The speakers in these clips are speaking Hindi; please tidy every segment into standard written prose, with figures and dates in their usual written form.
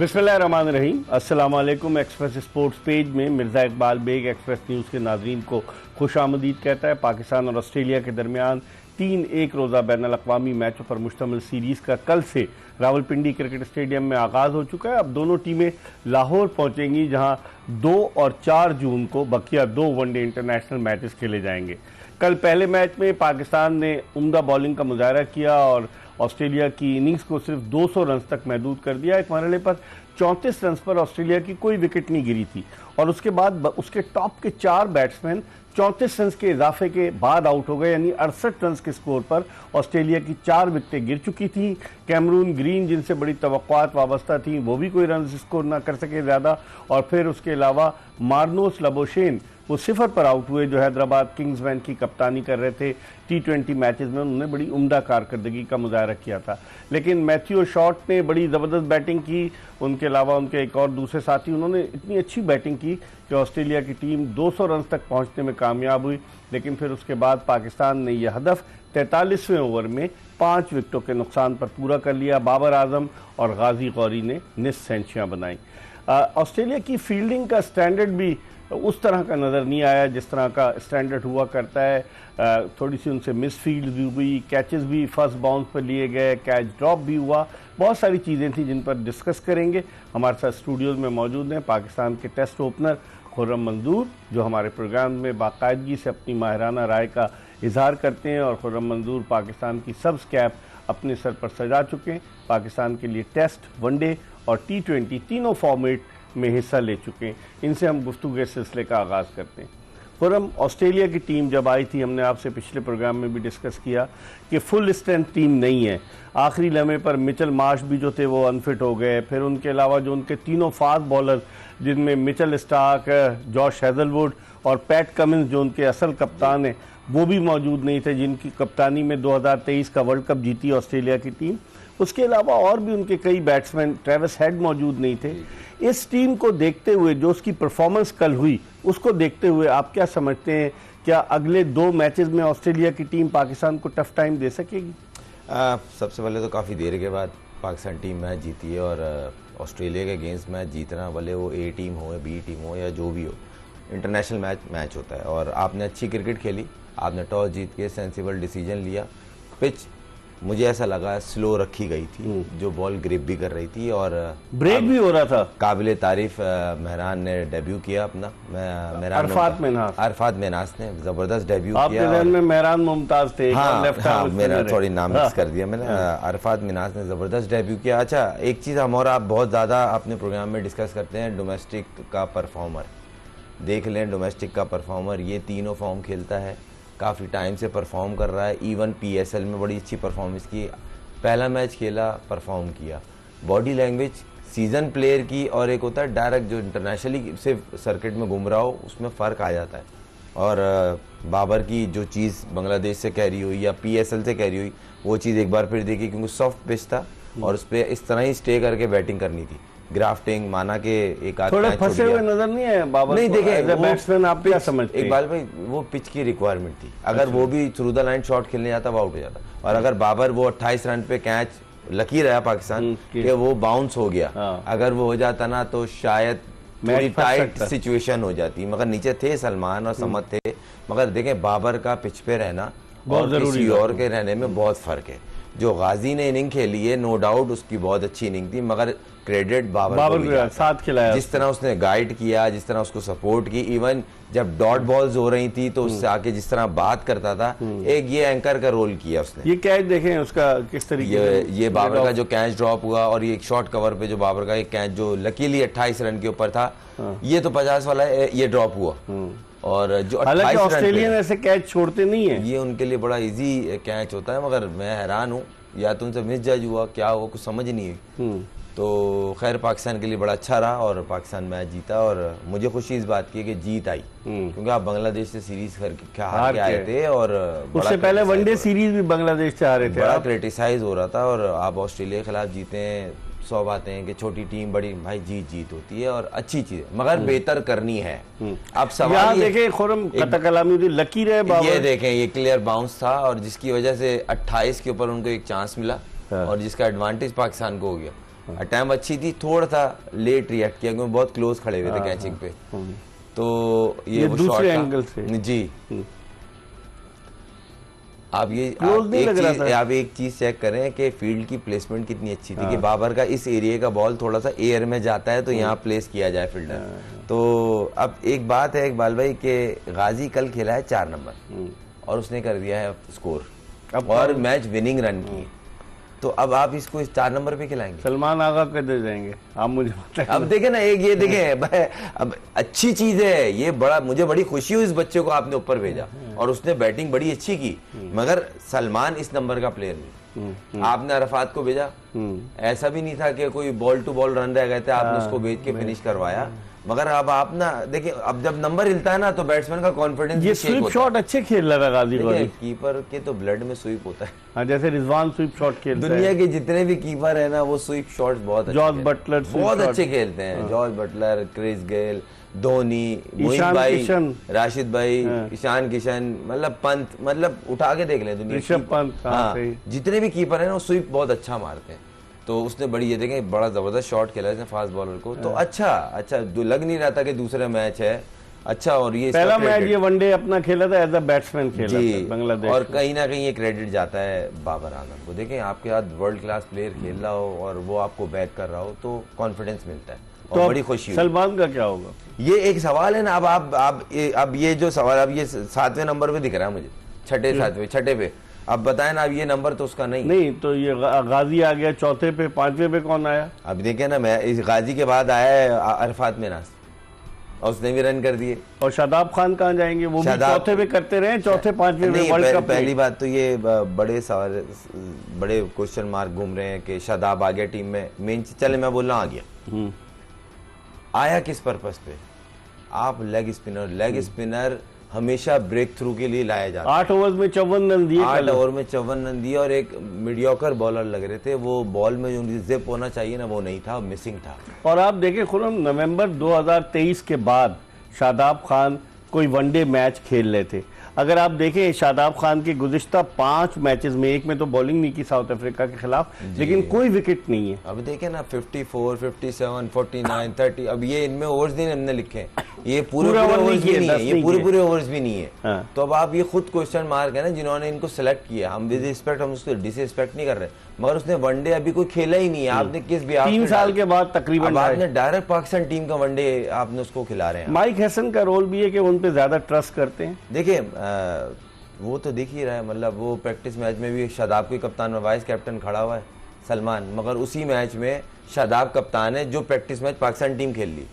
बिस्मिल्लाहिर्रहमानिर्रहीम। अस्सलाम वालेकुम। एक्सप्रेस स्पोर्ट्स पेज में मिर्ज़ा इकबाल बेग एक्सप्रेस न्यूज़ के नाज़रीन को खुशामदीद कहता है। पाकिस्तान और ऑस्ट्रेलिया के दरमियान 3 एक रोज़ा बैनुल अक़वामी मैचों पर मुश्तमिल सीरीज़ का कल से रावलपिंडी क्रिकेट स्टेडियम में आगाज़ हो चुका है। अब दोनों टीमें लाहौर पहुँचेंगी, जहाँ 2 और 4 जून को बकिया 2 वनडे इंटरनेशनल मैचेस खेले जाएंगे। कल पहले मैच में पाकिस्तान ने उम्दा बॉलिंग का मुजाहरा किया और ऑस्ट्रेलिया की इनिंग्स को सिर्फ 200 रन तक महदूद कर दिया। एक मरहले पर 34 रन पर ऑस्ट्रेलिया की कोई विकेट नहीं गिरी थी और उसके बाद उसके टॉप के 4 बैट्समैन 34 रन के इजाफे के बाद आउट हो गए, यानी 68 रन के स्कोर पर ऑस्ट्रेलिया की 4 विकेटें गिर चुकी थी। कैमरून ग्रीन, जिनसे बड़ी तवक्कुआत वाबस्ता थी, वो भी कोई रन स्कोर ना कर सके ज़्यादा। और फिर उसके अलावा मार्नोस लबोशेन वो 0 पर आउट हुए, जो हैदराबाद किंग्समैन की कप्तानी कर रहे थे। T20 मैचेस में उन्होंने बड़ी उम्दा कारकर्दगी का मुजाहरा किया था, लेकिन मैथ्यू शॉट ने बड़ी ज़बरदस्त बैटिंग की। उनके अलावा उनके एक और दूसरे साथी, उन्होंने इतनी अच्छी बैटिंग की कि ऑस्ट्रेलिया की टीम 200 रन तक पहुंचने में कामयाब हुई। लेकिन फिर उसके बाद पाकिस्तान ने यह हदफ 43वें ओवर में 5 विकेटों के नुकसान पर पूरा कर लिया। बाबर आजम और गाजी गौरी ने निस्फ सेंचुरियां बनाई। ऑस्ट्रेलिया की फील्डिंग का स्टैंडर्ड भी उस तरह का नज़र नहीं आया जिस तरह का स्टैंडर्ड हुआ करता है। थोड़ी सी उनसे मिस फील्ड भी हुई, कैचेस भी फर्स्ट बाउंस पर लिए गए, कैच ड्रॉप भी हुआ। बहुत सारी चीज़ें थी जिन पर डिस्कस करेंगे। हमारे साथ स्टूडियोज़ में मौजूद हैं पाकिस्तान के टेस्ट ओपनर खुर्रम मंजूर, जो हमारे प्रोग्राम में बाकायदगी से अपनी माहिराना राय का इजहार करते हैं। और खुर्रम मंजूर पाकिस्तान की सब्ज़ कैप अपने सर पर सजा चुके हैं। पाकिस्तान के लिए टेस्ट, वनडे और T20 तीनों फॉर्मेट में हिस्सा ले चुके हैं। इनसे हम गुफ्तगू के सिलसिले का आगाज़ करते हैं। खुर्रम, ऑस्ट्रेलिया की टीम जब आई थी, हमने आपसे पिछले प्रोग्राम में भी डिस्कस किया कि फुल स्ट्रेंथ टीम नहीं है। आखिरी लम्हे पर मिचेल मार्श भी जो थे वो अनफिट हो गए। फिर उनके अलावा जो उनके तीनों फास्ट बॉलर, जिनमें मिचेल स्टार्क, जॉश हेजलवुड और पैट कमिंस जो उनके असल कप्तान हैं, वो भी मौजूद नहीं थे, जिनकी कप्तानी में 2023 का वर्ल्ड कप जीती ऑस्ट्रेलिया की टीम। उसके अलावा और भी उनके कई बैट्समैन, ट्रेविस हेड मौजूद नहीं थे। इस टीम को देखते हुए, जो उसकी परफॉर्मेंस कल हुई, उसको देखते हुए आप क्या समझते हैं, क्या अगले 2 मैचेस में ऑस्ट्रेलिया की टीम पाकिस्तान को टफ टाइम दे सकेगी? सबसे पहले तो काफ़ी देर के बाद पाकिस्तान टीम मैच जीती है और ऑस्ट्रेलिया के अगेंस्ट मैच जीतना, भले वो A टीम हो या B टीम हो या जो भी हो, इंटरनेशनल मैच होता है। और आपने अच्छी क्रिकेट खेली, आपने टॉस जीत के सेंसिबल डिसीजन लिया। पिच मुझे ऐसा लगा स्लो रखी गई थी, जो बॉल ग्रिप भी कर रही थी और ब्रेक भी हो रहा था। काबिले तारीफ मेहरान ने डेब्यू किया अपना। अरफात मेनास ने ज़बरदस्त डेब्यू किया। में मेहरान मुमताज थे। हाँ, मेरा थोड़ी नाम मिक्स कर दिया मैंने। अरफात मेनास ने ज़बरदस्त डेब्यू किया। अच्छा, एक चीज़ हम और आप बहुत ज़्यादा अपने प्रोग्राम में डिस्कस करते हैं, डोमेस्टिक का परफॉर्मर। देख लें, डोमेस्टिक का परफॉर्मर ये तीनों फॉर्म खेलता है, काफ़ी टाइम से परफॉर्म कर रहा है। इवन PSL में बड़ी अच्छी परफॉर्मेंस की। पहला मैच खेला, परफॉर्म किया। बॉडी लैंग्वेज सीजन प्लेयर की और एक होता है डायरेक्ट जो इंटरनेशनली सिर्फ सर्किट में घूम रहा हो, उसमें फ़र्क आ जाता है। और बाबर की जो चीज़ बांग्लादेश से कैरी हुई या PSL से कैरी हुई, वो चीज़ एक बार फिर देखी, क्योंकि सॉफ्ट पिच था और उस पर इस तरह ही स्टे करके बैटिंग करनी थी। ग्राफ्टिंग माना के एक आध थोड़े फंसे हुए नजर नहीं है बाबर? नहीं, देखें बैट्समैन, आप क्या समझते हैं? इकबाल भाई, वो पिच की रिक्वायरमेंट थी। अगर वो भी थ्रू द लाइन शॉट खेलने जाता, वो आउट हो जाता। और अगर बाबर वो 28 रन पे कैच लकी रहा पाकिस्तान कि वो बाउंस हो गया, अगर वो हो जाता ना तो शायद थोड़ी टाइट सिचुएशन हो जाती। मगर नीचे थे सलमान और समद थे। मगर देखें, बाबर का पिच पे रहना और किसी और के रहने में बहुत फर्क है। जो गाजी ने इनिंग खेली है, नो डाउट उसकी बहुत अच्छी इनिंग थी, मगर क्रेडिट बाबर को साथ खिलाया। जिस तरह उसने गाइड किया, जिस तरह उसको सपोर्ट की, इवन जब डॉट बॉल्स हो रही थी तो उससे आके जिस तरह बात करता था, एक ये एंकर का रोल किया उसने। ये कैच देखें उसका किस तरीके ये बाबर का जो कैच ड्रॉप हुआ और ये एक शॉर्ट कवर पे जो बाबर का एक कैच जो लकीली 28 रन के ऊपर था, ये तो 50 वाला ये ड्रॉप हुआ। और जो ऑस्ट्रेलियन ऐसे कैच छोड़ते नहीं है, ये उनके लिए बड़ा इजी कैच होता है। मगर मैं हैरान हूँ, या तो उनसे मिस जज हुआ, क्या हुआ कुछ समझ नहीं है। तो खैर, पाकिस्तान के लिए बड़ा अच्छा रहा और पाकिस्तान मैच जीता। और मुझे खुशी इस बात की कि जीत आई, क्योंकि आप बांग्लादेश से सीरीज हार के आए थे और उससे पहले वनडे सीरीज भी बांग्लादेश से हारे थे। बड़ा क्रिटिसाइज हो रहा था और आप ऑस्ट्रेलिया के खिलाफ जीते हैं। 100 बातें हैं कि छोटी टीम बड़ी, भाई जीत होती है और अच्छी चीज है, मगर बेहतर करनी है। अब सवाल देखें, खुर्रम कलामी लकी रहे बाबर। ये देखें, ये क्लियर बाउंस था और जिसकी वजह से 28 के ऊपर उनको एक चांस मिला और जिसका एडवांटेज पाकिस्तान को हो गया। अटैम्प अच्छी थी, थोड़ा सा लेट रिएक्ट किया क्योंकि बहुत क्लोज खड़े हुए थे कैचिंग पे, तो ये वो शॉट एंगल से जी। आप एक चीज चेक करें कि फील्ड की प्लेसमेंट कितनी अच्छी थी कि बाबर का इस एरिया का बॉल थोड़ा सा एयर में जाता है तो यहाँ प्लेस किया जाए फील्डर। तो अब एक बात है इकबाल भाई कि गाजी कल खेला है 4 नंबर और उसने कर दिया है स्कोर और मैच विनिंग रन की, तो अब आप इसको इस 4 नंबर पे खिलाएंगे? सलमान आगा कर दे जाएंगे आप, मुझे पता है। अब देखे ना, एक ये देखे, अब अच्छी चीज है ये, बड़ा मुझे बड़ी खुशी हुई इस बच्चे को आपने ऊपर भेजा और उसने बैटिंग बड़ी अच्छी की, मगर सलमान इस नंबर का प्लेयर नहीं। आपने अरफात को भेजा, ऐसा भी नहीं था कि कोई बॉल टू बॉल रन रह गए थे, आपने उसको भेज के फिनिश करवाया। मगर अब आप ना देखिए, अब जब नंबर हिलता है ना तो बैट्समैन का कॉन्फिडेंस, ये स्वीप शॉट अच्छे खेल रहा है गाजी गौरी। कीपर के तो ब्लड में स्वीप होता है। हाँ, जैसे रिजवान स्वीप शॉट खेलते हैं। दुनिया के जितने भी कीपर है ना वो स्वीप शॉट्स बहुत अच्छे, जॉर्ज बटलर बहुत अच्छे खेलते हैं। George Butler, Chris Gayle, Dhoni, Moeen भाई, राशिद भाई, ईशान किशन, मतलब पंत, मतलब उठा के देख ले दुनिया, ऋषभ पंत, हाँ, जितने भी कीपर है ना वो स्वीप बहुत अच्छा मारते हैं। तो उसने बड़ी, ये देखें, बड़ा जबरदस्त शॉट खेला इसने फास्ट बॉलर को, तो अच्छा लग नहीं रहा था कि दूसरा मैच है अच्छा। और ये पहला मैच ये वनडे अपना खेला था, एज अ बैट्समैन खेला था बांग्लादेश, और कहीं ना कहीं ये क्रेडिट जाता है बाबर आजम को। देखें, आपके साथ वर्ल्ड क्लास प्लेयर खेल रहा हो और वो आपको बैक कर रहा हो तो कॉन्फिडेंस मिलता है और तो बड़ी खुशी। सलमान का क्या होगा, ये एक सवाल है ना। अब ये जो सवाल, अब ये 7वें नंबर पे दिख रहा है मुझे, छठे पे, अब बताएं ना, अब ये नंबर तो उसका नहीं, तो ये गाजी आ गया चौथे पे, 5वें पे कौन आया? अब देखे ना, मैं इस गाजी के बाद आया है अरफात मिनाज और उसने भी रन कर दिए। और शादाब खान कहाँ जाएंगे? वो भी चौथे पे करते रहे, चौथे 5वें में वर्ल्ड कप। पहली बात तो ये बड़े सवाल, बड़े क्वेश्चन मार्क घूम रहे हैं कि शादाब आ गया टीम में, मेन चले मैं बोल रहा हूं आ गया, आया किस पर्पस पे? आप लेग स्पिनर हमेशा ब्रेक थ्रू के लिए लाया जाता है। 8 ओवर में 54 रन दिए, 8 ओवर में 54 रन दिए और एक मीडियोकर बॉलर लग रहे थे, वो बॉल में जो जिप होना चाहिए ना वो नहीं था, मिसिंग था। और आप देखें खुर्रम, नवंबर 2023 के बाद शादाब खान कोई वनडे मैच खेल रहे थे। अगर आप देखें शादाब खान के गुज़िश्ता 5 मैचेस में, एक में तो बॉलिंग नहीं की साउथ अफ्रीका के खिलाफ, लेकिन कोई विकेट नहीं है। अब देखें ना, 54, 57, 49, 30, अब ये इनमें ओवर्स नहीं हमने लिखे, ये पूरे ओवर्स भी नहीं है, ये पूरे ओवर्स भी नहीं है। हाँ। तो अब आप ये खुद क्वेश्चन मार्क है ना जिन्होंने इनको सेलेक्ट किया। हम विद रिस्पेक्ट, हम उसको डिसरिस्पेक्ट नहीं कर रहे, मगर उसने वनडे अभी कोई खेला ही नहीं है। आपने किस भी 3 साल के बाद तकरीबन आपने डायरेक्ट पाकिस्तान टीम का वनडे आपने उसको खिला रहे हैं। माइक हैसन का रोल भी है कि उन पे ज्यादा ट्रस्ट करते हैं। देखिए वो तो दिख ही रहा है, मतलब वो प्रैक्टिस मैच में भी शादाब के कप्तान में वाइस कैप्टन खड़ा हुआ है सलमान, मगर उसी मैच में शादाब कप्तान है जो प्रैक्टिस मैच पाकिस्तान टीम खेल ली।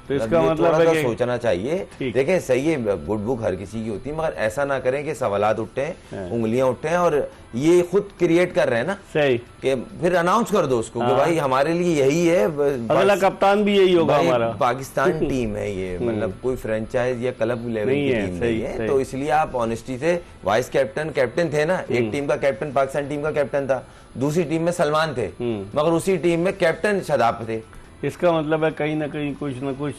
तो इसका मतलब है कि सोचना चाहिए। देखें, सही है, गुड बुक हर किसी की होती है, मगर ऐसा ना करें कि सवालात उठते हैं, उंगलियां उठते हैं और ये खुद क्रिएट कर रहे हैं ना, सही कि फिर अनाउंस कर दो उसको कि भाई हमारे लिए यही है, अगला कप्तान भी यही होगा हमारा। पाकिस्तान टीम है ये, मतलब कोई फ्रेंचाइज या क्लब लेवल की टीम नहीं है। तो इसलिए आप ऑनेस्टी से, वाइस कैप्टन थे ना, एक टीम का कैप्टन पाकिस्तान टीम का कैप्टन था, दूसरी टीम में सलमान थे, मगर उसी टीम में कैप्टन शादाब थे। इसका मतलब है कहीं ना कहीं कुछ ना कुछ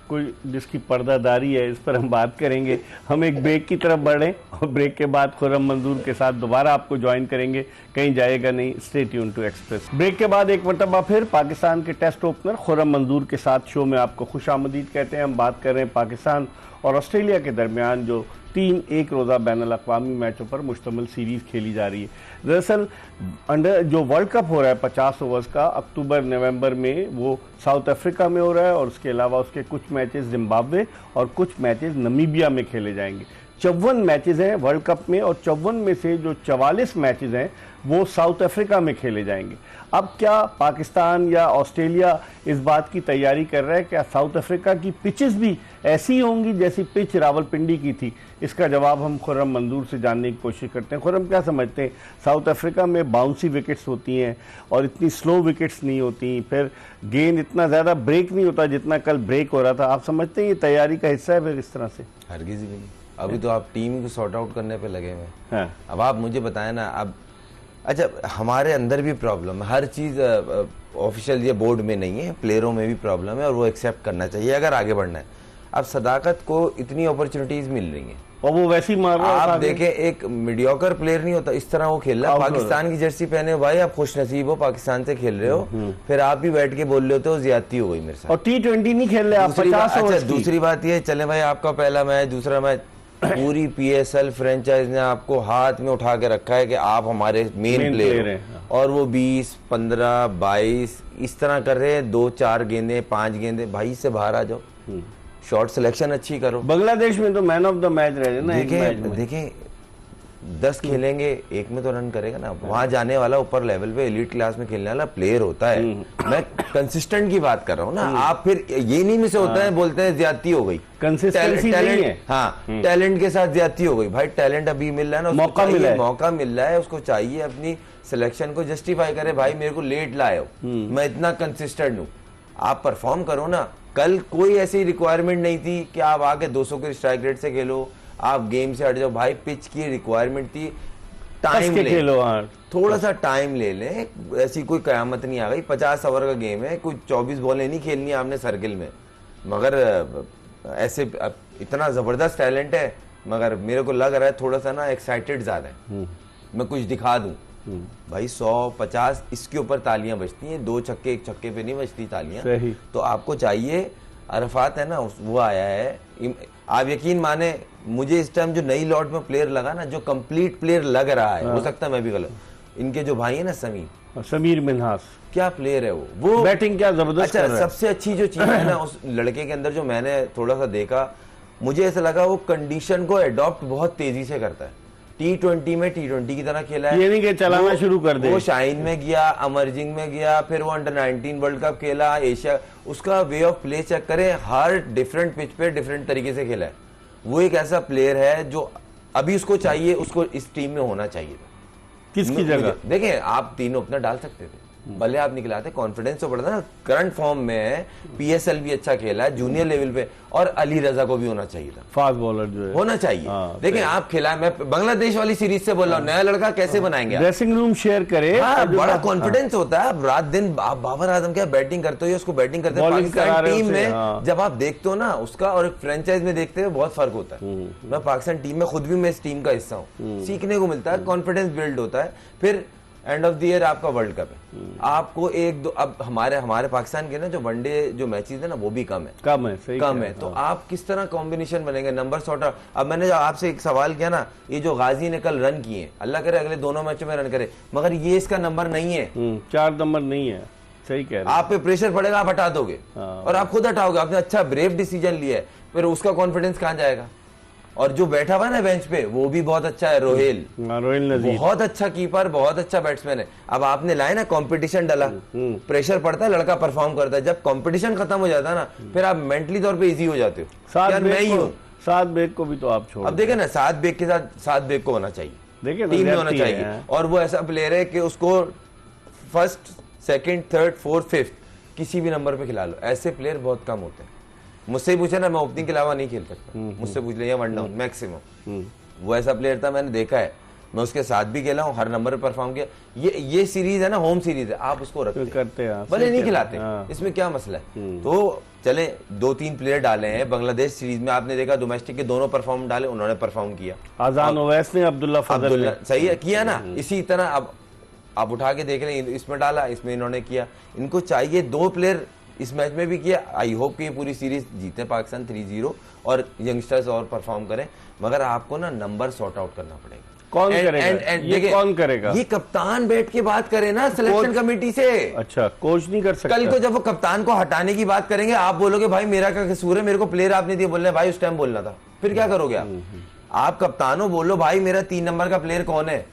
कोई जिसकी पर्दादारी है, इस पर हम बात करेंगे। हम एक ब्रेक की तरफ बढ़ें और ब्रेक के बाद खुर्रम मंजूर के साथ दोबारा आपको ज्वाइन करेंगे, कहीं जाएगा नहीं, stay tune to Express. Break के बाद एक मरतबा फिर पाकिस्तान के टेस्ट ओपनर खुर्रम मंजूर के साथ शो में आपको खुशामदीद कहते हैं। हम बात कर रहे हैं पाकिस्तान और ऑस्ट्रेलिया के दरमियान जो 3 एक रोज़ा बैनुल-अक़वामी मैचों पर मुश्तमिल सीरीज़ खेली जा रही है। दरअसल जो वर्ल्ड कप हो रहा है 50 ओवर्स का, अक्टूबर नवंबर में वो साउथ अफ्रीका में हो रहा है और उसके अलावा उसके कुछ मैचेस जिम्बाब्वे और कुछ मैचेस नमीबिया में खेले जाएंगे। 54 मैचेस हैं वर्ल्ड कप में और 54 में से जो 44 मैचेस हैं वो साउथ अफ्रीका में खेले जाएंगे। अब क्या पाकिस्तान या ऑस्ट्रेलिया इस बात की तैयारी कर रहा है क्या साउथ अफ्रीका की पिचेस भी ऐसी होंगी जैसी पिच रावलपिंडी की थी? इसका जवाब हम खुर्रम मंजूर से जानने की कोशिश करते हैं। खुर्रम, क्या समझते हैं, साउथ अफ्रीका में बाउंसी विकेट्स होती हैं और इतनी स्लो विकेट्स नहीं होती, फिर गेंद इतना ज़्यादा ब्रेक नहीं होता जितना कल ब्रेक हो रहा था। आप समझते हैं ये तैयारी का हिस्सा है फिर इस तरह से? हरगिज़ भी नहीं। अभी तो आप टीम को सॉर्ट आउट करने पे लगे हुए हैं। अब आप मुझे बताएं ना, अब अच्छा हमारे अंदर भी प्रॉब्लम है, हर चीज़ ऑफिशियल ये बोर्ड में नहीं है, प्लेयरों में भी प्रॉब्लम है और वो एक्सेप्ट करना चाहिए अगर आगे बढ़ना है। अब सदाकत को इतनी अपॉर्चुनिटीज़ मिल रही हैं, और वो वैसे ही मार रहा है। आप देखें, एक मीडियोकर प्लेयर नहीं होता, इस तरह वो खेल रहा है। पाकिस्तान की जर्सी पहने हो भाई, आप खुश नसीब हो, पाकिस्तान से खेल रहे हो, फिर आप भी बैठ के बोल रहे होते हो ज्यादती हो गई मेरे साथ। और T20 नहीं खेल रहे आप, 50 ओवर की। दूसरी बात ये, चले भाई आपका पहला मैच, दूसरा मैच, पूरी PSL फ्रेंचाइज ने आपको हाथ में उठा के रखा है कि आप हमारे मेन प्लेयर हैं, और वो 20, 15, 22 इस तरह कर रहे हैं। 2-4 गेंदे, 5 गेंदे, भाई इससे बाहर आ जाओ, शॉट सिलेक्शन अच्छी करो। बांग्लादेश में तो मैन ऑफ द मैच रहे ना। देखें 10 खेलेंगे, एक में तो रन करेगा ना। वहां जाने वाला ऊपर लेवल पे एलीट क्लास में खेलने वाला प्लेयर होता है। मैं कंसिस्टेंट की बात कर रहा हूँ ना। आप फिर ये नहीं मिस होता है, बोलते हैं ज्यादती हो गई, कंसिस्टेंसी नहीं है। हाँ, टैलेंट के साथ ज्यादती हो गई। भाई टैलेंट अभी मिल रहा है ना, मौका मिल रहा है, उसको चाहिए अपनी सिलेक्शन को जस्टिफाई करे। भाई मेरे को लेट लाए हो, मैं इतना कंसिस्टेंट हूँ, आप परफॉर्म करो ना। कल कोई ऐसी रिक्वायरमेंट नहीं थी कि आप आके 200 के स्ट्राइक रेट से खेलो, आप गेम से हट जाओ। भाई पिच की रिक्वायरमेंट थी, टाइम ले खेलो, थोड़ा सा टाइम ले लें, ऐसी कोई कयामत नहीं आ गई। 50 ओवर का गेम है, कोई 24 बॉलें नहीं खेलनी आपने सर्किल में। मगर ऐसे इतना जबरदस्त टैलेंट है, मगर मेरे को लग रहा है थोड़ा सा ना एक्साइटेड ज्यादा है, मैं कुछ दिखा दूं। भाई 100-50 इसके ऊपर तालियां बजती हैं, 2 छक्के 1 छक्के पे नहीं बजती तालियां। तो आपको चाहिए, अरफात है ना वो आया है, आप यकीन माने मुझे इस टाइम जो नई लॉट में प्लेयर लगा ना, जो कंप्लीट प्लेयर लग रहा है, हो सकता है मैं भी गलत, इनके जो भाई है ना समीर मिन्हास, क्या प्लेयर है वो बैटिंग क्या जबरदस्त। अच्छा, सबसे अच्छी जो चीज है ना उस लड़के के अंदर, जो मैंने थोड़ा सा देखा, मुझे ऐसा लगा वो कंडीशन को एडॉप्ट बहुत तेजी से करता है। T20 में T20 की तरह खेला है, ये नहीं कि चलाना शुरू कर दे। वो शाइन में गया, अमरजिंग में गया, फिर वो अंडर 19 वर्ल्ड कप खेला, एशिया, उसका वे ऑफ प्ले चेक करें, हर डिफरेंट पिच पे डिफरेंट तरीके से खेला है। वो एक ऐसा प्लेयर है जो अभी उसको चाहिए, उसको इस टीम में होना चाहिए। किसकी जगह? देखें, आप तीनों अपना डाल सकते थे, भले आप निकलाते, कॉन्फिडेंस तो बढ़ता ना। करंट फॉर्म में है, PSL भी अच्छा खेला है जूनियर लेवल पे, और अली रजा को भी होना चाहिए था, फास्ट बॉलर जो है होना चाहिए। देखें आप खिला, मैं बांग्लादेश वाली सीरीज से बोल रहा हूँ, नया लड़का कैसे बनाएंगे? ड्रेसिंग रूम शेयर करे, बड़ा कॉन्फिडेंस होता है। रात दिन आप बाबर आजम क्या बैटिंग करते हो, उसको बैटिंग करते हैं पाकिस्तान टीम में, जब आप देखते हो ना उसका और फ्रेंचाइज में देखते हो, बहुत फर्क होता है। मैं पाकिस्तान टीम में खुद भी मैं इस टीम का हिस्सा हूँ, सीखने को मिलता है, कॉन्फिडेंस बिल्ड होता है। फिर एंड ऑफ द ईयर आपका वर्ल्ड कप है, आपको 1-2, अब हमारे पाकिस्तान के ना जो वनडे जो मैचेस है ना, वो भी कम है, तो आप किस तरह कॉम्बिनेशन बनेंगे, नंबर सॉर्ट। अब मैंने आपसे एक सवाल किया ना, ये जो गाजी ने कल रन किए, अल्लाह करे अगले दोनों मैचों में रन करे, मगर ये इसका नंबर नहीं है, 4 नंबर नहीं है। सही कह रहे हैं। आप पे प्रेशर पड़ेगा, आप हटा दोगे, और आप खुद हटाओगे। आपने अच्छा ब्रेव डिसीजन लिया है, फिर उसका कॉन्फिडेंस कहां जाएगा? और जो बैठा हुआ है ना बेंच पे, वो भी बहुत अच्छा है, रोहेल नजीर, बहुत अच्छा कीपर, बहुत अच्छा बैट्समैन है। अब आपने लाए ना, कंपटीशन डाला, प्रेशर पड़ता है, लड़का परफॉर्म करता है। जब कंपटीशन खत्म हो जाता है ना, फिर आप मेंटली तौर पे इजी हो जाते हो। यार मैं ही हूँ, सात बेग को भी तो आप छोड़। अब देखे ना, 7 बेग के साथ 7 बेग को होना चाहिए, देखिए टीम में होना चाहिए। और वो ऐसा प्लेयर है कि उसको first, second, third, fourth, fifth किसी भी नंबर पे खिला लो। ऐसे प्लेयर बहुत कम होते हैं। मुझसे पूछे ना, मैं ओपनिंग के अलावा नहीं खेल सकता, मुझसे पूछ लिया 1 डाउन मैक्सिमम। वो ऐसा प्लेयर था, मैंने देखा है, मैं उसके साथ भी खेला हूँ, हर नंबर पे परफॉर्म किया। ये सीरीज है ना, होम सीरीज है, आप उसको रखते हैं, भले नहीं खिलाते, इसमें क्या मसला है? तो चले 2-3 प्लेयर डाले हैं बांग्लादेश सीरीज में, आपने देखा डोमेस्टिक के दोनों परफॉर्म डाले, उन्होंने परफॉर्म किया। आजान ओवैस ने, अब्दुल्ला फजल सही है किया ना। इसी तरह अब आप उठा के देख रहे हैं, इसमें डाला, इसमें इन्होंने किया। इनको चाहिए 2 प्लेयर इस मैच में भी किया। आई होप कि ये पूरी सीरीज जीते पाकिस्तान 3-0 और यंगस्टर्स और परफॉर्म करें, मगर आपको ना नंबर सॉर्ट आउट करना पड़ेगा। कौन करेगा? कौन करेगा? ये कप्तान बैठ के बात करे ना सिलेक्शन कमेटी से। अच्छा, कोच नहीं कर सकता। कल को जब वो कप्तान को हटाने की बात करेंगे, आप बोलोगे भाई मेरा क्या कसूर है, मेरे को प्लेयर आपने दिए, बोलने भाई उस टाइम बोलना था, फिर क्या करोगे आप कप्तान बोलो भाई मेरा 3 नंबर का प्लेयर कौन है।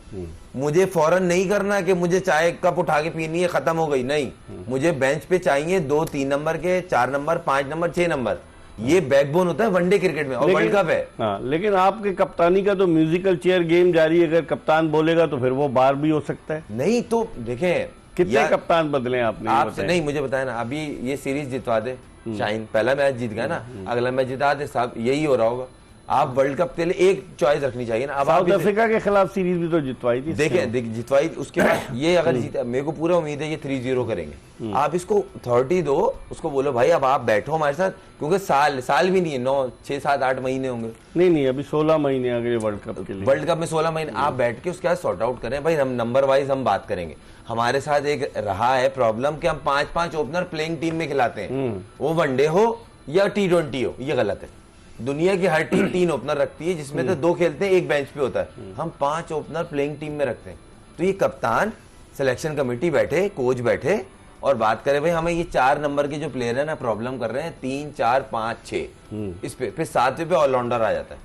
मुझे फौरन नहीं करना कि मुझे चाय कप उठा के पीनी है, खत्म हो गई, नहीं, मुझे बेंच पे चाहिए 2-3 नंबर के, 4 नंबर, 5 नंबर, 6 नंबर। ये बैकबोन होता है वनडे क्रिकेट में, और वर्ल्ड कप है। हाँ, लेकिन आपके कप्तानी का तो म्यूजिकल चेयर गेम जारी है, अगर कप्तान बोलेगा तो फिर वो बार भी हो सकता है। नहीं तो देखें, कितने कप्तान बदले आपने? आपसे नहीं, मुझे बताया ना, अभी ये सीरीज जितवा दे शाहीन, पहला मैच जीत गया ना, अगला मैच जिता दे साहब, यही हो रहा होगा। आप वर्ल्ड कप के लिए एक चॉइस रखनी चाहिए ना। अब साउथ अफ्रीका के खिलाफ सीरीज भी तो जितवाई थी। देखें जितवाई, उसके बाद ये अगर जीता, मेरे को पूरा उम्मीद है ये 3-0 करेंगे। आप इसको 30 दो, उसको बोलो भाई अब आप बैठो हमारे साथ, क्योंकि साल भी नहीं है, 9, 6, 7, 8 महीने होंगे। नहीं अभी 16 महीने अगले वर्ल्ड कप के लिए। वर्ल्ड कप में 16 महीने आप बैठ के उसके बाद सॉर्ट आउट करें भाई। हम नंबर वाइज हम बात करेंगे। हमारे साथ एक रहा है प्रॉब्लम कि हम 5-5 ओपनर प्लेइंग टीम में खिलाते हैं, वो वनडे हो या T20 हो, ये गलत है। दुनिया की हर टीम 3 ओपनर रखती है, जिसमें तो 2 खेलते हैं, 1 बेंच पे होता है। हम 5 ओपनर प्लेइंग टीम में रखते हैं। तो ये कप्तान, सिलेक्शन कमेटी बैठे, कोच बैठे और बात करें भाई हमें ये 4 नंबर के जो प्लेयर है ना प्रॉब्लम कर रहे हैं, 3, 4, 5, 6 इस पे, फिर 7वें पे ऑलराउंडर आ जाता है।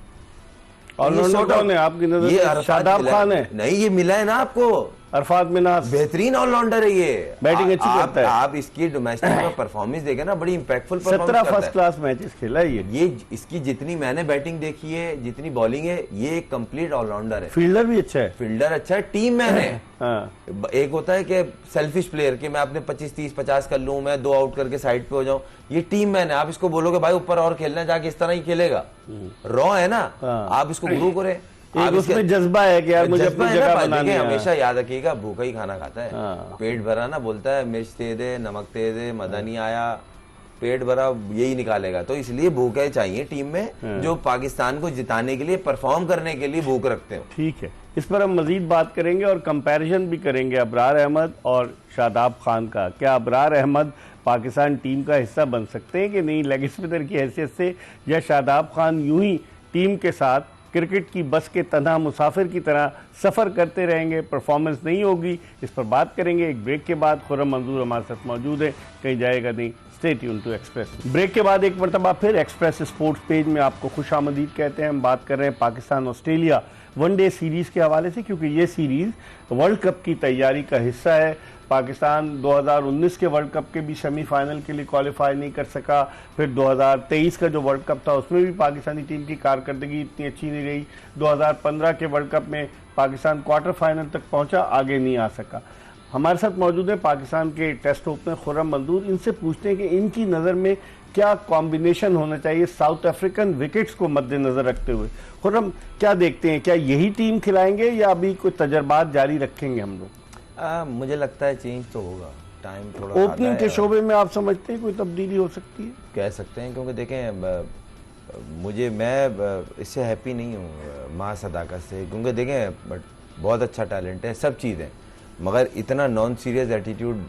ऑलराउंडर कौन है आपकी नजर में? शादाब खान है? नहीं, ये मिला है ना आपको, अरफात मिनास बेहतरीन ऑलराउंडर है ये, बैटिंग अच्छी करता है। आप इसकी डोमेस्टिक में परफॉर्मेंस देखे ना, बड़ी इंपैक्टफुल 17 फर्स्ट क्लास मैचेस खेला है ये। इसकी जितनी मैंने बैटिंग देखी है, जितनी बॉलिंग है, ये एक कंप्लीट ऑलराउंडर है। फील्डर भी अच्छा है, फील्डर अच्छा है, टीम मैन है। हाँ। एक होता है कि सेल्फिश प्लेयर कि मैं अपने 25, 30, 50 कर लूं, मैं 2 आउट करके साइड पे हो जाऊं। ये टीम मैन है। आप इसको बोलोगे भाई ऊपर और खेलना, जाके इस तरह ही खेलेगा, रॉ है ना। आप इसको ग्रो करें। एक उसमें जज्बा है कि यार मुझे अपनी जगह बनानी है। हमेशा याद रखिएगा, भूखा ही खाना खाता है। पेट भरा ना, बोलता है मिर्च दे दे, नमक दे दे, मजा नहीं आया, पेट भरा यही निकालेगा। तो इसलिए भूखे चाहिए टीम में, जो पाकिस्तान को जिताने के लिए, परफॉर्म करने के लिए भूख रखते हो। ठीक है, इस पर हम मजीद बात करेंगे और कंपैरिजन भी करेंगे अबरार अहमद और शादाब खान का। क्या अबरार अहमद पाकिस्तान टीम का हिस्सा बन सकते हैं कि नहीं लेग स्पिनर की हैसियत से, या शादाब खान यूं ही टीम के साथ क्रिकेट की बस के तन्हा मुसाफिर की तरह सफ़र करते रहेंगे, परफॉर्मेंस नहीं होगी? इस पर बात करेंगे एक ब्रेक के बाद। खुर्रम मंजूर हमारे साथ मौजूद है, कहीं जाएगा नहीं। Stay tune to Express. Break के बाद एक मरतबा फिर एक्सप्रेस स्पोर्ट्स पेज में आपको खुशामदीद कहते हैं। हम बात कर रहे हैं पाकिस्तान ऑस्ट्रेलिया वनडे सीरीज़ के हवाले से, क्योंकि ये सीरीज़ वर्ल्ड कप की तैयारी का हिस्सा है। पाकिस्तान 2019 के वर्ल्ड कप के भी सेमीफाइनल के लिए क्वालिफाई नहीं कर सका। फिर 2023 का जो वर्ल्ड कप था उसमें भी पाकिस्तानी टीम की कारकर्दगी इतनी अच्छी नहीं रही। 2015 के वर्ल्ड कप में पाकिस्तान क्वार्टर फाइनल तक पहुंचा, आगे नहीं आ सका। हमारे साथ मौजूद है पाकिस्तान के टेस्ट ओपनर खुर्रम मंजूर। इनसे पूछते हैं कि इनकी नज़र में क्या कॉम्बिनेशन होना चाहिए साउथ अफ्रीकन विकेट्स को मद्देनजर रखते हुए। खुर्रम, क्या देखते हैं, क्या यही टीम खिलाएंगे या अभी कोई तजर्बात जारी रखेंगे हम लोग? मुझे लगता है चेंज तो होगा, टाइम थोड़ा। ओपनिंग के शोबे में आप समझते हैं कोई तब्दीली हो सकती है? कह सकते हैं, क्योंकि देखें मैं इससे हैप्पी नहीं हूँ माँ सदाकत से, क्योंकि देखें बट बहुत अच्छा टैलेंट है, सब चीज़ है, मगर इतना non serious attitude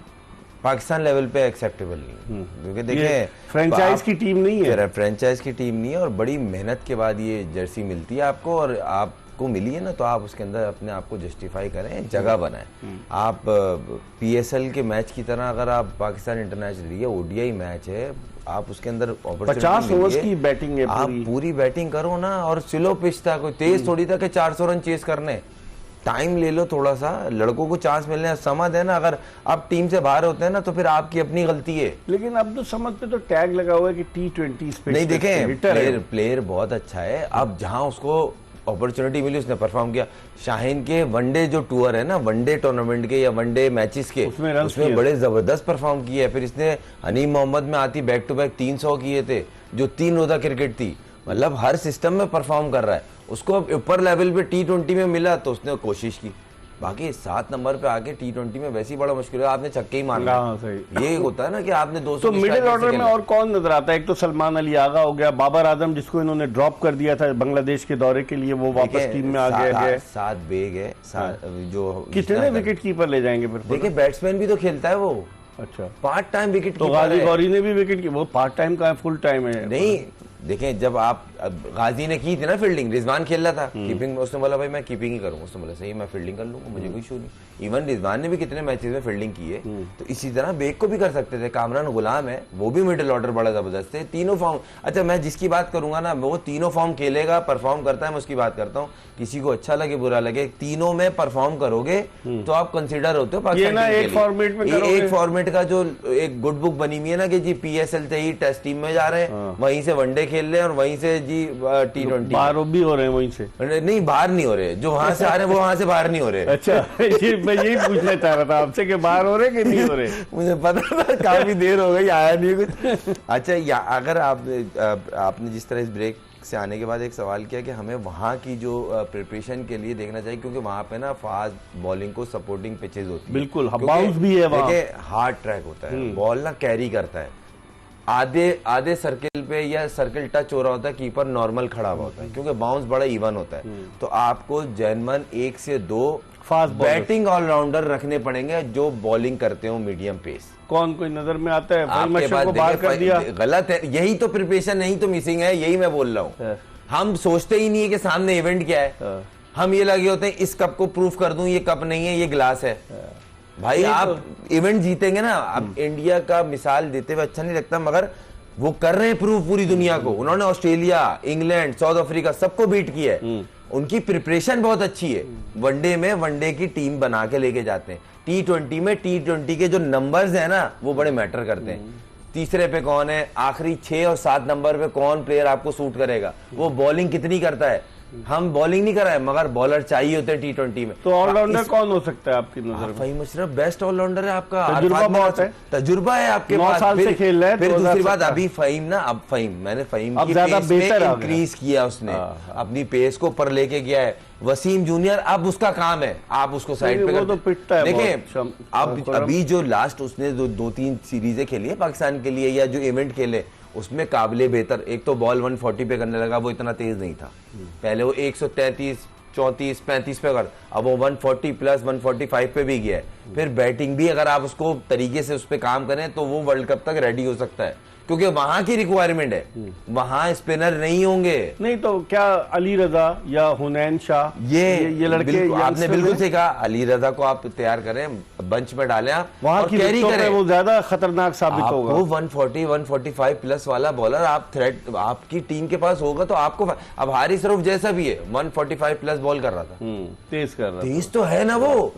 Pakistan level पे एक्सेप्टेबल नहीं, क्योंकि देखें फ्रेंचाइज की टीम नहीं है, फ्रेंचाइज की टीम नहीं है, और बड़ी मेहनत के बाद ये जर्सी मिलती है आपको, और आपको मिली है ना, तो आप उसके अंदर अपने आप को जस्टिफाई करें, जगह बनाएं। आप PSL के मैच की तरह, अगर आप पाकिस्तान इंटरनेशनल ये ODI मैच है, आप उसके अंदर 50 ओवर्स की बैटिंग है, आप पूरी बैटिंग करो ना, और स्लो पिच था, कोई तेज थोड़ी था कि 400 रन चेस करने। टाइम ले लो थोड़ा सा, लड़कों को चांस मिलने समझ है ना। अगर आप टीम से बाहर होते हैं ना, तो फिर आपकी अपनी गलती है। लेकिन अब तो समझ पे तो टैग लगा हुआ है कि T20 नहीं, देखें प्लेयर बहुत अच्छा है। अब जहां उसको अपॉर्चुनिटी मिली उसने परफॉर्म किया। शाहीन के वनडे जो टूर है ना, वनडे टूर्नामेंट के या वनडे मैचेस के, उसमें बड़े जबरदस्त परफॉर्म किए। फिर इसने हनीम मोहम्मद में आती बैक टू बैक 300 किए थे, जो 3 रोजा क्रिकेट थी। मतलब हर सिस्टम में परफॉर्म कर रहा है। उसको ऊपर लेवल पे T20 में मिला तो उसने कोशिश की। बाकी 7 नंबर पे आके T20 में वैसे ही बड़ा मुश्किल है, आपने छक्के ही मारना। ये होता है ना कि आपने 200। तो मिडिल ऑर्डर में और कौन नजर आता है? एक तो सलमान अली आगा हो गया, बाबर आजम जिसको इन्होंने ड्रॉप कर दिया था बांग्लादेश के दौरे के लिए, वो वापस टीम में आ गया है। 7 बेग है, जो कितने विकेट कीपर ले जाएंगे फिर? देखिए बैट्समैन भी तो खेलता है वो। अच्छा, पार्ट टाइम विकेट तो गाजी गौरी ने भी विकेट की, वो पार्ट टाइम का है, फुल टाइम है? नहीं, देखें जब आप गाजी ने की थी ना फील्डिंग, रिजवान खेल रहा था कीपिंग में, उसने बोला भाई मैं कीपिंग ही करूंगा, उसने बोला सही मैं फील्डिंग कर लूंगा, मुझे कोई इशू नहीं। इवन रिजवान ने भी कितने मैचेस में फील्डिंग की है। तो इसी तरह बेग को भी कर सकते थे। कामरान गुलाम है, वो भी मिडिल ऑर्डर बड़ा जबरदस्त है, तीनों फॉर्म। अच्छा, मैं जिसकी बात करूंगा ना, वो तीनों फॉर्म खेलेगा, परफॉर्म करता है, मैं उसकी बात करता हूँ। किसी को अच्छा लगे बुरा लगे, तीनों में परफॉर्म करोगे तो आप कंसिडर होते हो पाकिस्तान। एक फॉर्मेट में एक फॉर्मेट का जो एक गुड बुक बनी हुई है ना कि जी PSL से ही टेस्ट टीम में जा रहे हैं, वहीं से वनडे खेल रहे हैं, और वहीं से जी T20 बाहर भी हो रहे हैं वहीं से। नहीं, बाहर नहीं हो रहे, जो वहां से आ रहे हैं वो वहां से बाहर नहीं हो रहे। अच्छा, ये मैं यही पूछना चाह रहा था आपसे कि बाहर हो रहे कि नहीं हो रहे। मुझे पता था, काफी देर हो गई, आया नहीं कुछ। अच्छा, अगर आपने जिस तरह इस ब्रेक से आने के बाद एक सवाल किया कि हमें वहाँ की जो प्रिपरेशन के लिए देखना चाहिए, क्योंकि वहाँ पे ना फास्ट बॉलिंग को सपोर्टिंग पिचेज होती है, बिल्कुल बाउंस भी है वहाँ, देखिए हार्ड ट्रैक होता है, बॉल ना कैरी करता है, आधे सर्किल पे या सर्किल टच हो रहा होता है, कीपर नॉर्मल खड़ा हुआ होता है, क्योंकि बाउंस बड़ा इवन होता है। तो आपको जेन्युइन 1 से 2 फास्ट बैटिंग ऑलराउंडर रखने पड़ेंगे जो बॉलिंग करते हो मीडियम पेस। कौन कोई नजर में आता है? आपके पास को बाहर कर दिया, गलत है, यही तो प्रिपरेशन नहीं तो मिसिंग है, यही मैं बोल रहा हूँ। हम सोचते ही नहीं है कि सामने इवेंट क्या है, हम ये लगे होते हैं इस कप को प्रूफ कर दूं, ये कप नहीं है, ये ग्लास है। भाई आप इवेंट जीतेंगे ना। अब इंडिया का मिसाल देते हुए अच्छा नहीं लगता, मगर वो कर रहे हैं प्रूफ पूरी दुनिया को। उन्होंने ऑस्ट्रेलिया, इंग्लैंड, साउथ अफ्रीका सबको बीट किया है। उनकी प्रिपरेशन बहुत अच्छी है। वनडे में वनडे की टीम बना के लेके जाते हैं। T20 में T20 के जो नंबर्स है ना वो बड़े मैटर करते हैं। तीसरे पे कौन है, आखिरी 6 और 7 नंबर पे कौन प्लेयर आपको सूट करेगा, वो बॉलिंग कितनी करता है। हम बॉलिंग नहीं कर रहे हैं, मगर बॉलर चाहिए होते हैं T20 में। तो ऑलराउंडर कौन हो सकता है आपकी नजर में? फहीम अशरफ बेस्ट ऑलराउंडर है आपका, तजुर्बा बहुत है, तजुर्बा है आपके 9 पास, साल से खेल रहा है। फिर दूसरी बात अभी फहीम ना, अब फहीम मैंने फहीम की पेस में इंक्रीज किया, उसने अपनी पेस को ऊपर लेके गया है। वसीम जूनियर अब उसका काम है, आप उसको साइड पे तो पिटता है। देखिए अब अभी जो लास्ट उसने 2-3 सीरीजें खेली है पाकिस्तान के लिए, या जो इवेंट खेले उसमें काबिले बेहतर। एक तो बॉल 140 पे करने लगा, वो इतना तेज नहीं था पहले, वो 133, 34, 35 पे कर, अब वो 140 प्लस 145 पे भी गया है। फिर बैटिंग भी अगर आप उसको तरीके से उस पर काम करें तो वो वर्ल्ड कप तक रेडी हो सकता है, क्योंकि वहां की रिक्वायरमेंट है, वहां स्पिनर नहीं होंगे। नहीं तो क्या अली रजा या हुनैन शाह, ये लड़के आपने बिल्कुल सही कहा। अली रजा को आप तैयार करें, बंच में डालें आप, वहां की कैरी करें, वो ज्यादा खतरनाक साबित होगा। वो 140, 145 प्लस वाला बॉलर आप थ्रेट आपकी टीम के पास होगा तो आपको। अब हारिस रऊफ जैसा भी है, 145 प्लस बॉल कर रहा था, तेज कर रहा था, तेज तो है ना वो,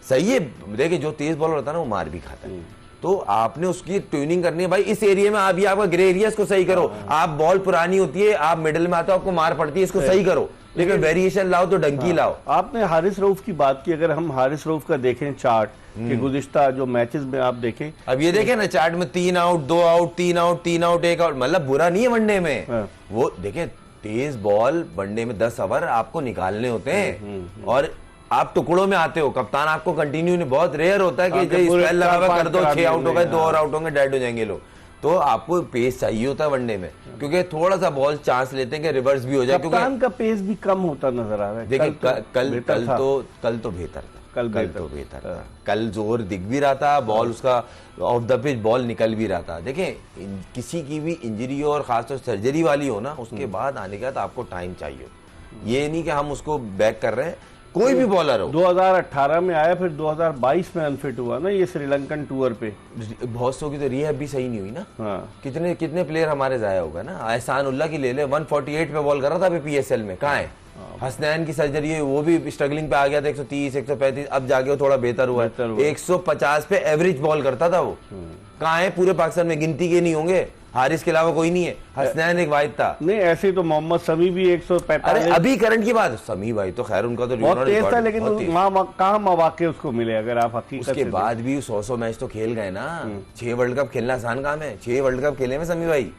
सही है। देखिए जो तेज बॉलर होता है ना वो मार भी खाता है, तो आपने उसकी ट्यूनिंग करनी है भाई। इस एरिया में अभी आपका ग्रे एरिया, इसको सही करो। आप बॉल पुरानी होती है, आप मिडिल में आते हो, आपको मार पड़ती है, इसको सही करो। लेकिन वेरिएशन लाओ तो डंकी लाओ। आपने हारिस रऊफ की बात की, अगर हम हारिस रऊफ का देखें चार्ट कि गुज़िश्ता जो मैचेस में आप देखें, अब ये देखें ना चार्ट में 3 out, 2 out, 3 out, 3 out, 1 out, मतलब बुरा नहीं है वनडे में। वो देखें तेज बॉल वनडे में 10 ओवर आपको निकालने होते हैं, और आप टुकड़ों में आते हो। कप्तान आपको कंटिन्यू नहीं, बहुत रेयर होता है कि स्पेल लगा हुआ कर दो, 6 आउट हो गए, 2 और आउट होंगे, डेड हो जाएंगे लोग। तो आपको पेस चाहिए होता है वनडे में, क्योंकि थोड़ा सा बॉल चांस लेते हैं कि रिवर्स भी हो जाए, क्योंकि कप्तान का पेस भी कम होता नजर आ रहा है। देखिए कल तो बेहतर था, कल तो बेहतर था, कल जोर दिख भी रहा था, बॉल उसका ऑफ द पिच बॉल निकल भी रहा था। देखें किसी की भी इंजरी हो और खासतौर सर्जरी वाली हो ना, उसके बाद आने के बाद आपको टाइम चाहिए। ये नहीं कि हम उसको बैक कर रहे हैं, कोई भी बॉलर हो। 2018 में आया, फिर 2022 में अनफिट हुआ ना ये श्रीलंकन टूर पे। बहुत सौ की तो रिहैब भी सही नहीं हुई ना। कितने प्लेयर हमारे जाया होगा ना। एहसान उल्लाह की ले ले, 148 पे बॉल कर रहा था अभी PSL में, कहाँ है। हसनैन की सर्जरी है, वो भी स्ट्रगलिंग पे आ गया था, 130, 135, अब जाके वो थोड़ा बेहतर हुआ है। 150 पे एवरेज बॉल करता था वो, कहाँ है पूरे पाकिस्तान में, गिनती के नहीं होंगे। हारिस के अलावा कोई नहीं है, हसनैन एक वाहिद था। नहीं ऐसे तो मोहम्मद समी भी 145। अरे अभी करंट की बात, समी भाई तो खैर उनका तो बहुत तेज था, लेकिन कहाँ मौके उसको मिले, अगर आप हकीकत उसके बाद भी 100 मैच तो खेल गए ना। 6 वर्ल्ड कप खेलना आसान काम है, 6 वर्ल्ड कप खेले में समी भाई,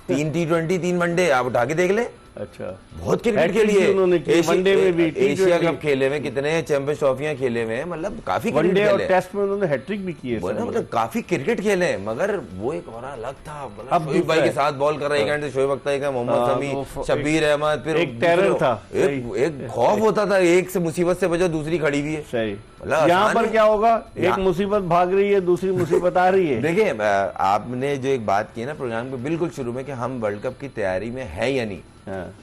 3 T20, 3 वनडे, आप उठा के देख ले। अच्छा बहुत क्रिकेट खेली है उन्होंने, वनडे में भी, एशिया कप खेले में, कितने चैंपियंस ट्रॉफियां खेले में, मतलब काफी वनडे और टेस्ट में उन्होंने हैट्रिक भी की है, मतलब काफी क्रिकेट खेले। मगर वो एक और अलग था, शोएब भाई के साथ बॉल कर रहे हैं, शोएब अख्तर का, मोहम्मद शमी, शब्बीर अहमद, फिर एक टेरर था, एक खौफ होता था, एक से मुसीबत से बचो, दूसरी खड़ी हुई है। सही। यहाँ पर क्या होगा, एक मुसीबत भाग रही है, दूसरी मुसीबत आ रही है। देखिए आपने जो एक बात की ना प्रोग्राम के बिल्कुल शुरू में कि हम वर्ल्ड कप की तैयारी में है या नहीं,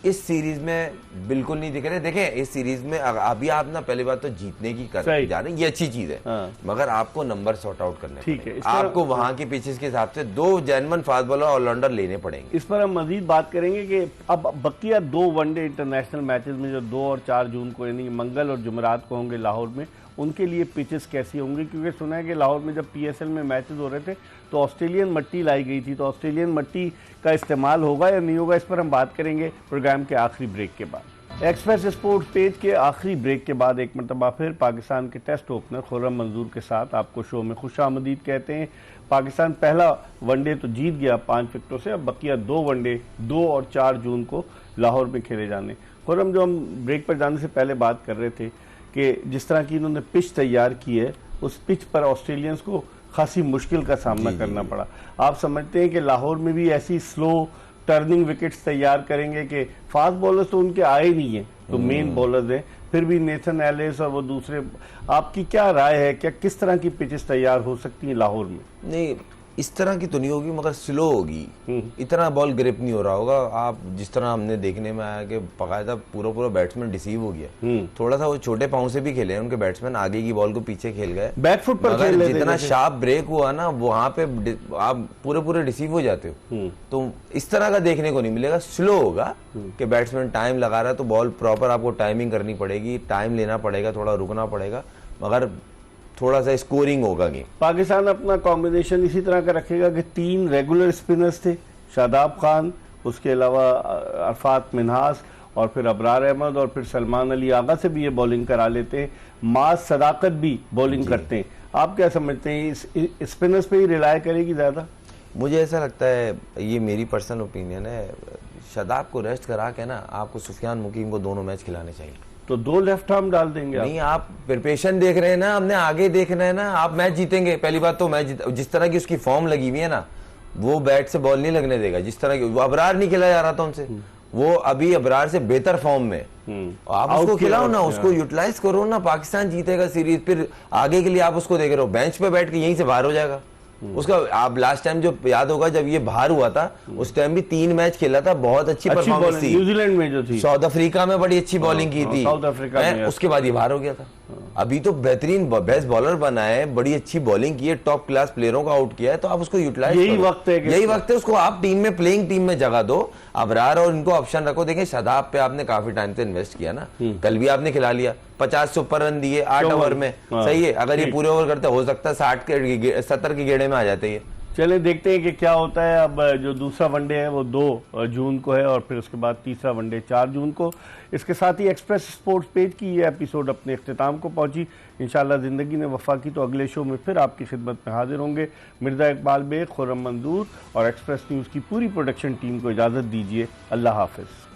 इस सीरीज में बिल्कुल नहीं दिख रहे। देखें इस सीरीज में अभी आप ना पहली बात तो जीतने की कर जा रहे हैं, ये अच्छी चीज है, मगर आपको नंबर सॉर्ट आउट करने पड़ेंगे। आपको वहां की पिचेस के हिसाब से 2 जेन्युइन फास्ट बॉलर ऑलराउंडर लेने पड़ेंगे। इस पर हम मजीद बात करेंगे कि अब बकिया 2 वनडे इंटरनेशनल मैचेस में जो 2 और 4 जून को, यानी मंगल और जुमेरात को होंगे लाहौर में, उनके लिए पिचेस कैसी होंगी, क्योंकि सुना है कि लाहौर में जब PSL में मैचेस हो रहे थे तो ऑस्ट्रेलियन मट्टी लाई गई थी, तो ऑस्ट्रेलियन मट्टी का इस्तेमाल होगा या नहीं होगा, इस पर हम बात करेंगे प्रोग्राम के आखिरी ब्रेक के बाद। एक्सप्रेस स्पोर्ट्स पेज के आखिरी ब्रेक के बाद एक मरतबा फिर पाकिस्तान के टेस्ट ओपनर खुर्रम मंजूर के साथ आपको शो में खुशामदीद कहते हैं। पाकिस्तान पहला वनडे तो जीत गया 5 विकेटों से, अब बकिया 2 वनडे 2 और 4 जून को लाहौर में खेले जाने। खुर्रम, जो हम ब्रेक पर जाने से पहले बात कर रहे थे कि जिस तरह की इन्होंने पिच तैयार की है, उस पिच पर ऑस्ट्रेलियंस को खासी मुश्किल का सामना करना पड़ा। आप समझते हैं कि लाहौर में भी ऐसी स्लो टर्निंग विकेट्स तैयार करेंगे कि फास्ट बॉलर्स तो उनके आए नहीं हैं, तो मेन बॉलर्स हैं, फिर भी नेथन एलिस और वो दूसरे, आपकी क्या राय है, क्या किस तरह की पिचेस तैयार हो सकती हैं लाहौर में? नहीं, इस तरह की तो नहीं होगी, मगर स्लो होगी। इतना बॉल ग्रिप नहीं हो रहा होगा। आप जिस तरह हमने देखने में आया कि बाकायदा पूरा बैट्समैन डिसीव हो गया। थोड़ा सा वो छोटे पाँव से भी खेले हैं उनके बैट्समैन, आगे की बॉल को पीछे खेल गए, बैकफुट पर खेल लेते, जितना शार्प ब्रेक हुआ ना वहां पे आप पूरे डिसीव हो जाते हो। तो इस तरह का देखने को नहीं मिलेगा। स्लो होगा कि बैट्समैन टाइम लगा रहा है तो बॉल प्रॉपर आपको टाइमिंग करनी पड़ेगी, टाइम लेना पड़ेगा, थोड़ा रुकना पड़ेगा, मगर थोड़ा सा स्कोरिंग होगा गेम। पाकिस्तान अपना कॉम्बिनेशन इसी तरह का रखेगा कि 3 रेगुलर स्पिनर्स थे, शादाब खान, उसके अलावा अरफात मिन्हास और फिर अबरार अहमद और फिर सलमान अली आगा से भी ये बॉलिंग करा लेते हैं, माज सदाकत भी बॉलिंग करते हैं। आप क्या समझते हैं, इस स्पिनर्स पे ही रिलाय करेगी ज्यादा? मुझे ऐसा लगता है, ये मेरी पर्सनल ओपिनियन है, शादाब को रेस्ट करा के ना आपको सुफियान मुकीम को दोनों मैच खिलाने चाहिए। तो 2 लेफ्ट आर्म डाल देंगे? नहीं, आप प्रिपरेशन देख रहे हैं ना, हमने आगे देखना है ना। आप मैच जीतेंगे, पहली बात तो मैच जिस तरह की उसकी फॉर्म लगी हुई है ना, वो बैट से बॉल नहीं लगने देगा। जिस तरह की वो अबरार नहीं खिलाया जा रहा था उनसे, वो अभी अबरार से बेहतर फॉर्म में। आप उसको खिलाओ ना, उसको यूटिलाइज करो ना, पाकिस्तान जीतेगा सीरीज। फिर आगे के लिए आप उसको देख रहे हो, बेंच पे बैठ के यहीं से बाहर हो जाएगा उसका। आप लास्ट टाइम जो याद होगा जब ये बाहर हुआ था, उस टाइम भी 3 मैच खेला था, बहुत अच्छी परफॉर्मेंस थी। न्यूजीलैंड में जो थी, साउथ अफ्रीका में बड़ी अच्छी बॉलिंग की थी, साउथ अफ्रीका में, उसके बाद ये बाहर हो गया था। अभी तो बेहतरीन बेस्ट बॉलर बना है, बड़ी अच्छी बॉलिंग की है, टॉप क्लास प्लेयरों को आउट किया है, तो आप उसको यूटिलाइज यही वक्त है उसको आप टीम में, प्लेइंग टीम में जगह दो, अबरार और इनको ऑप्शन रखो। देखें शादाब पे आपने काफी टाइम से इन्वेस्ट किया ना, कल भी आपने खिला लिया, 50 से ऊपर रन दिए 8 ओवर में, सही है। अगर ये पूरे ओवर करते हो सकता है 70 के गेड़े में आ जाते हैं। चले देखते हैं कि क्या होता है। अब जो दूसरा वनडे है वो 2 जून को है और फिर उसके बाद तीसरा वनडे 4 जून को। इसके साथ ही एक्सप्रेस स्पोर्ट्स पेज की ये एपिसोड अपने इख्तिताम को पहुंची। इंशाल्लाह ज़िंदगी ने वफा की तो अगले शो में फिर आपकी खिदमत में हाजिर होंगे। मिर्ज़ा इकबाल बेग, खुर्रम मंजूर और एक्सप्रेस न्यूज़ की पूरी प्रोडक्शन टीम को इजाज़त दीजिए। अल्लाह हाफिज़।